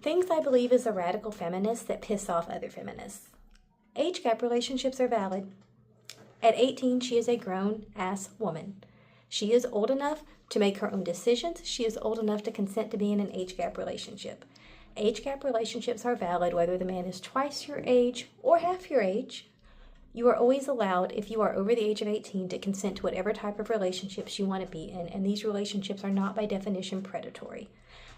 Things I believe as a radical feminist that piss off other feminists. Age gap relationships are valid. At 18, she is a grown-ass woman. She is old enough to make her own decisions. She is old enough to consent to be in an age gap relationship. Age gap relationships are valid whether the man is twice your age or half your age. You are always allowed, if you are over the age of 18, to consent to whatever type of relationships you want to be in, and these relationships are not by definition predatory.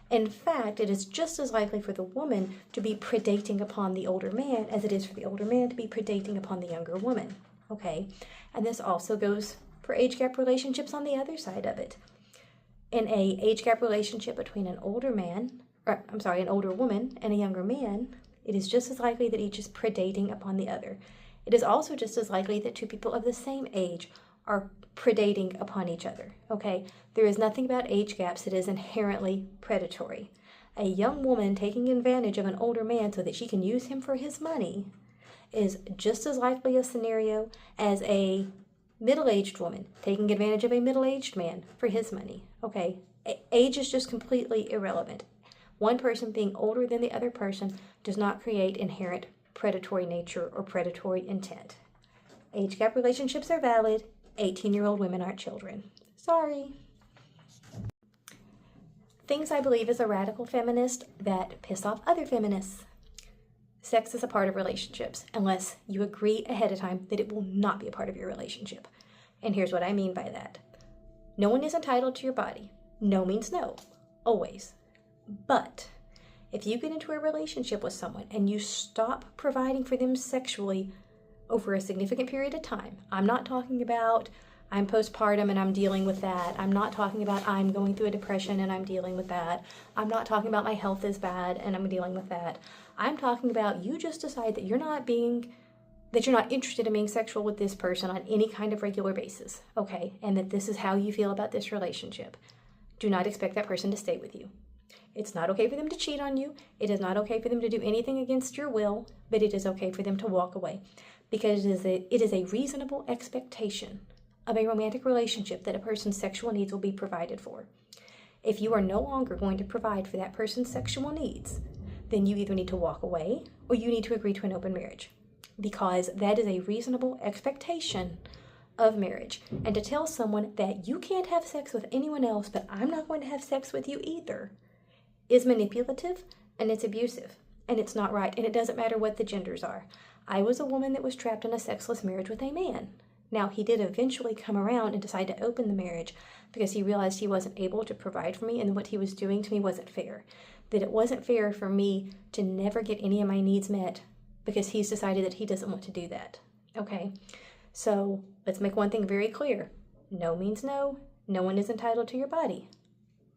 In fact, it is just as likely for the woman to be predating upon the older man as it is for the older man to be predating upon the younger woman, okay? And this also goes for age gap relationships on the other side of it. In a age gap relationship between an older woman and a younger man, it is just as likely that each is predating upon the other. It is also just as likely that two people of the same age are predating upon each other, okay? There is nothing about age gaps that is inherently predatory. A young woman taking advantage of an older man so that she can use him for his money is just as likely a scenario as a middle-aged woman taking advantage of a middle-aged man for his money, okay? Age is just completely irrelevant. One person being older than the other person does not create inherent predatory nature or predatory intent. Age gap relationships are valid. 18-year-old women aren't children. Sorry. Things I believe as a radical feminist that piss off other feminists. Sex is a part of relationships unless you agree ahead of time that it will not be a part of your relationship. And here's what I mean by that. No one is entitled to your body. No means no, always. But if you get into a relationship with someone and you stop providing for them sexually over a significant period of time, I'm not talking about I'm postpartum and I'm dealing with that. I'm not talking about I'm going through a depression and I'm dealing with that. I'm not talking about my health is bad and I'm dealing with that. I'm talking about you just decide that you're not interested in being sexual with this person on any kind of regular basis, okay? And that this is how you feel about this relationship. Do not expect that person to stay with you. It's not okay for them to cheat on you. It is not okay for them to do anything against your will, but it is okay for them to walk away because it is a reasonable expectation of a romantic relationship that a person's sexual needs will be provided for. If you are no longer going to provide for that person's sexual needs, then you either need to walk away or you need to agree to an open marriage because that is a reasonable expectation of marriage. And to tell someone that you can't have sex with anyone else, but I'm not going to have sex with you either, is manipulative and it's abusive and it's not right. And it doesn't matter what the genders are. I was a woman that was trapped in a sexless marriage with a man. Now, he did eventually come around and decide to open the marriage because he realized he wasn't able to provide for me and what he was doing to me wasn't fair. That it wasn't fair for me to never get any of my needs met because he's decided that he doesn't want to do that. Okay? So, let's make one thing very clear. No means no. No one is entitled to your body.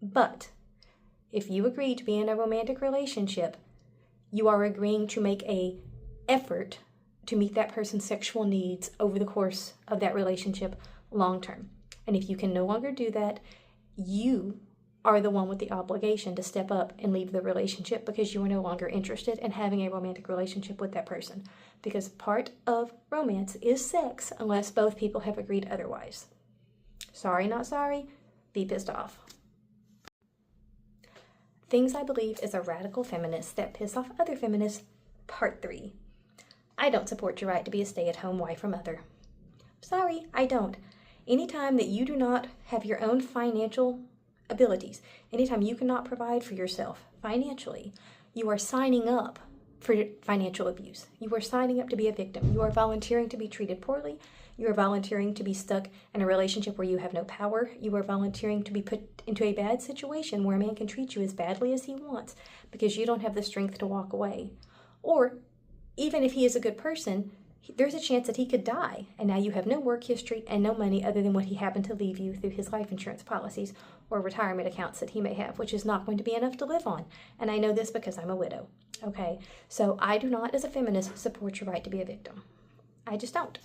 But if you agree to be in a romantic relationship, you are agreeing to make an effort to meet that person's sexual needs over the course of that relationship long term. And if you can no longer do that, you are the one with the obligation to step up and leave the relationship because you are no longer interested in having a romantic relationship with that person. Because part of romance is sex unless both people have agreed otherwise. Sorry, not sorry. Be pissed off. Things I believe as a radical feminist that piss off other feminists, Part 3. I don't support your right to be a stay-at-home wife or mother. Sorry, I don't. Anytime that you do not have your own financial abilities, anytime you cannot provide for yourself financially, you are signing up for financial abuse. You are signing up to be a victim. You are volunteering to be treated poorly. You are volunteering to be stuck in a relationship where you have no power. You are volunteering to be put into a bad situation where a man can treat you as badly as he wants because you don't have the strength to walk away. Or even if he is a good person, there's a chance that he could die, and now you have no work history and no money other than what he happened to leave you through his life insurance policies or retirement accounts that he may have, which is not going to be enough to live on. And I know this because I'm a widow, okay? So I do not, as a feminist, support your right to be a victim. I just don't.